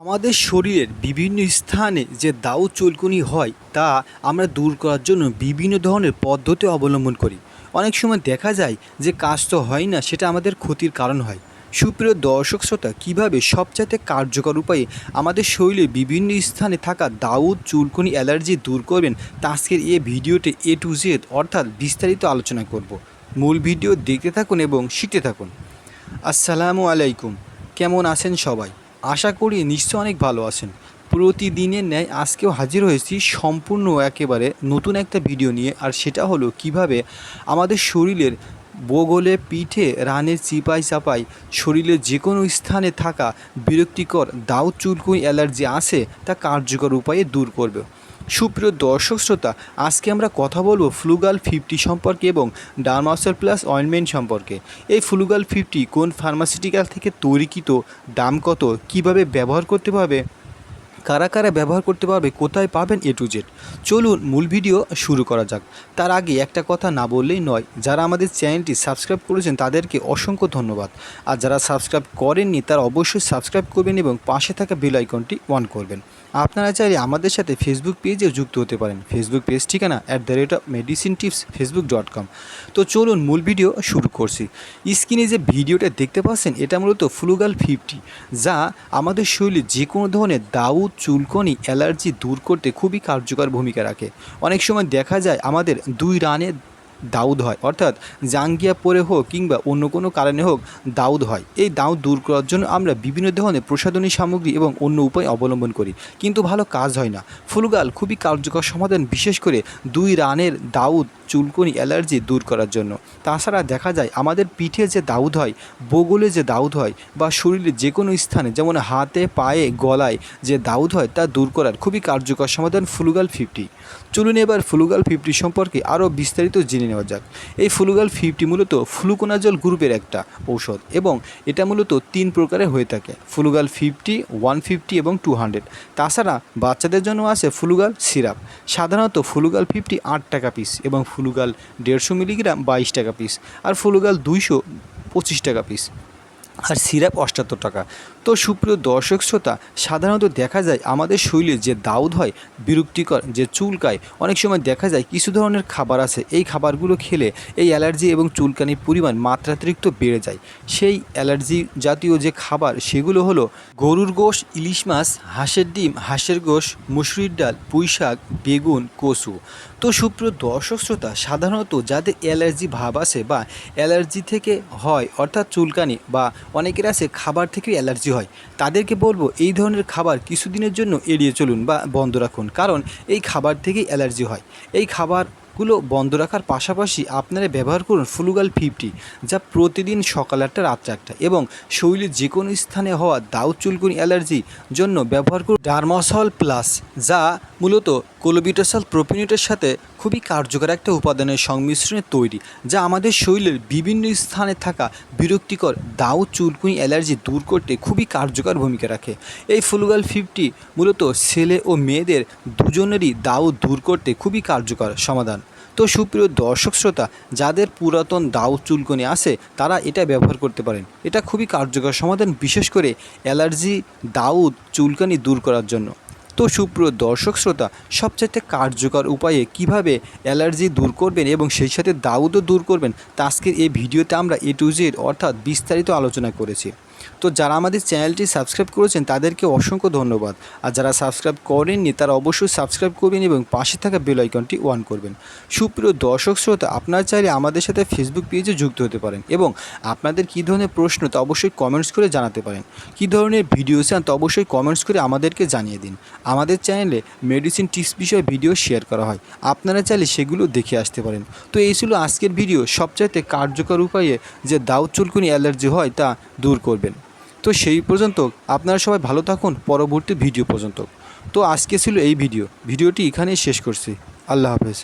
আমাদের শরীরের বিভিন্ন স্থানে যে দাউ চুলকুনি হয় তা আমরা দূর করার জন্য বিভিন্ন ধরনের পদ্ধতি অবলম্বন করি। অনেক সময় দেখা যায় যে কাজ তো হয় না, সেটা আমাদের ক্ষতির কারণ হয়। সুপ্রিয় দর্শক শ্রোতা, কীভাবে সবচাইতে কার্যকর উপায়ে আমাদের শরীরের বিভিন্ন স্থানে থাকা দাউদ চুলকুনি অ্যালার্জি দূর করবেন তা আজকের এই ভিডিওতে A to Z অর্থাৎ বিস্তারিত আলোচনা করব। মূল ভিডিও দেখতে থাকুন এবং শিখতে থাকুন। আসসালামু আলাইকুম, কেমন আছেন সবাই? আশা করি নিশ্চয় অনেক ভালো আছেন। প্রতিদিনের ন্যায় আজকেও হাজির হয়েছি সম্পূর্ণ একেবারে নতুন একটা ভিডিও নিয়ে। আর সেটা হলো কিভাবে আমাদের শরীরের বগলে, পিঠে, রানের চিপাই চাপাই শরীরের যে কোনো স্থানে থাকা বিরক্তিকর দাউ চুলকুনি অ্যালার্জি আছে তা কার্যকর উপায়ে দূর করবে। সুপ্রিয় দর্শক শ্রোতা, আজকে আমরা কথা বলবো ফ্লুগাল 50 সম্পর্কে এবং ডারমাসল প্লাস অয়েনমেন্ট সম্পর্কে। এই ফ্লুগাল 50 কোন ফার্মাসিউটিক্যাল থেকে তৈরিকৃত, দাম কত, কিভাবে ব্যবহার করতে পারবে, কারা কারা ব্যবহার করতে পারবে, কোথায় পাবেন, A to Z। চলুন মূল ভিডিও শুরু করা যাক। তার আগে একটা কথা না বললেই নয়, যারা আমাদের চ্যানেলটি সাবস্ক্রাইব করেছেন তাদেরকে অসংখ্য ধন্যবাদ। আর যারা সাবস্ক্রাইব করেননি তারা অবশ্যই সাবস্ক্রাইব করবেন এবং পাশে থাকা বেল আইকনটি অন করবেন। আপনারা চাইলে আমাদের সাথে ফেসবুক পেজেও যুক্ত হতে পারেন। ফেসবুক পেজ ঠিকানা @medicine-tips facebook.com। তো চলুন মূল ভিডিও শুরু করছি। স্ক্রিনে যে ভিডিওটা দেখতে পাচ্ছেন এটা মূলত ফ্লুগাল 50, যা আমাদের শরীরে যে কোনো ধরনের দাউ চুলকুনি অ্যালার্জি দূর করতে খুবই কার্যকর ভূমিকা রাখে। অনেক সময় দেখা যায় আমাদের 2 রানে দাউদ হয়, অর্থাৎ জাঙ্গিয়া পরে হোক কিংবা অন্য কোনো কারণে হোক দাউদ হয়। এই দাউদ দূর করার জন্য আমরা বিভিন্ন ধরনের প্রসাধনী সামগ্রী এবং অন্য উপায় অবলম্বন করি, কিন্তু ভালো কাজ হয় না। ফ্লুগাল খুবই কার্যকর সমাধান, বিশেষ করে 2 রানের দাউদ চুলকুনি অ্যালার্জি দূর করার জন্য। তাছাড়া দেখা যায় আমাদের পিঠে যে দাউদ হয়, বগলে যে দাউদ হয় বা শরীরের যে কোনো স্থানে যেমন হাতে, পায়ে, গলায় যে দাউদ হয় তা দূর করার খুবই কার্যকর সমাধান ফ্লুগাল 50। চলুন এবার ফ্লুগাল 50 সম্পর্কে আরও বিস্তারিত জেনে নেওয়া যাক। এই ফ্লুগাল 50 মূলত ফ্লুকোনাজল গ্রুপের একটা ঔষধ এবং এটা মূলত 3 প্রকারের হয়ে থাকে: ফ্লুগাল 50, 150 এবং 200। তাছাড়া বাচ্চাদের জন্য আছে ফ্লুগাল সিরাপ। সাধারণত ফ্লুগাল 50 8 টাকা পিস এবং ফ্লুগাল 150 মিলিগ্রাম 22 টাকা পিস, আর ফ্লুগাল 200 25 টাকা পিস, আর সিরাপ 78 টাকা। তো সুপ্রিয় দর্শক শ্রোতা, সাধারণত দেখা যায় আমাদের শরীরে যে দাউদ হয়, বিরক্তিকর যে চুলকায়, অনেক সময় দেখা যায় কিছু ধরনের খাবার আছে, এই খাবারগুলো খেলে এই অ্যালার্জি এবং চুলকানির পরিমাণ মাত্রাতিরিক্ত বেড়ে যায়। সেই অ্যালার্জি জাতীয় যে খাবার সেগুলো হলো গরুর গোশ, ইলিশ মাছ, হাঁসের ডিম, হাঁসের গোশ, মুসুরির ডাল, পুঁই শাক, বেগুন, কচু। তো সুপ্রিয় দর্শক শ্রোতা, সাধারণত যাদের অ্যালার্জি ভাব আছে বা অ্যালার্জি থেকে হয়, অর্থাৎ চুলকানি বা অনেকের আছে খাবার থেকে অ্যালার্জি হয়, তাদেরকে বলবো এই ধরনের খাবার কিছুদিনের জন্য এড়িয়ে চলুন বা বন্ধ রাখুন, কারণ এই খাবার থেকেই অ্যালার্জি হয়। এই খাবারগুলো বন্ধ রাখার পাশাপাশি আপনারা ব্যবহার করুন ফ্লুগাল 50, যা প্রতিদিন সকাল 8টা রাত্রে 8টা, এবং শরীরের যে কোনো স্থানে হওয়া দাউ চুলকুনি অ্যালার্জির জন্য ব্যবহার করুন ডারমাসল প্লাস, যা মূলত কোলোবিটাসল প্রোপিনেটের সাথে খুবই কার্যকর একটা উপাদানের সংমিশ্রণে তৈরি, যা আমাদের শরীরের বিভিন্ন স্থানে থাকা বিরক্তিকর দাউ চুলকুনি অ্যালার্জি দূর করতে খুবই কার্যকর ভূমিকা রাখে। এই ফ্লুগাল 50 মূলত ছেলে ও মেয়েদের দুজনেরই দাউ দূর করতে খুবই কার্যকর সমাধান। তো সুপ্রিয় দর্শক শ্রোতা, যাদের পুরাতন দাউ চুলকুনি আছে তারা এটা ব্যবহার করতে পারেন। এটা খুবই কার্যকর সমাধান, বিশেষ করে অ্যালার্জি দাউদ চুলকানি দূর করার জন্য। তো সুপ্রিয় দর্শক শ্রোতা, সবচাইতে কার্যকর উপায়ে কিভাবে অ্যালার্জি দূর করবেন এবং সেই সাথে দাউদও দূর করবেন তা আজকের এই ভিডিওতে আমরা A to Z অর্থাৎ বিস্তারিত আলোচনা করেছি। তো যারা আমাদের চ্যানেলটি সাবস্ক্রাইব করেছেন তাদেরকে অসংখ্য ধন্যবাদ। আর যারা সাবস্ক্রাইব করেননি তারা অবশ্যই সাবস্ক্রাইব করবেন এবং পাশে থাকা বেল আইকনটি অন করবেন। সুপ্রিয় দর্শক শ্রোতা, আপনারা চাইলে আমাদের সাথে ফেসবুক পেজে যুক্ত হতে পারেন এবং আপনাদের কী ধরনের প্রশ্ন তা অবশ্যই কমেন্টস করে জানাতে পারেন। কী ধরনের ভিডিও চান তা অবশ্যই কমেন্টস করে আমাদেরকে জানিয়ে দিন। আমাদের চ্যানেলে মেডিসিন টিপস বিষয়ে ভিডিও শেয়ার করা হয়, আপনারা চাইলে সেগুলো দেখে আসতে পারেন। তো এই ছিল আজকের ভিডিও, সবচাইতে কার্যকর উপায়ে যে দাউ চুলকুনি অ্যালার্জি হয় তা দূর করবেন। তো সেই পর্যন্ত আপনারা সবাই ভালো থাকুন, পরবর্তী ভিডিও পর্যন্ত। তো আজকে ছিল এই ভিডিওটি এখানেই শেষ করছি। আল্লাহ হাফেজ।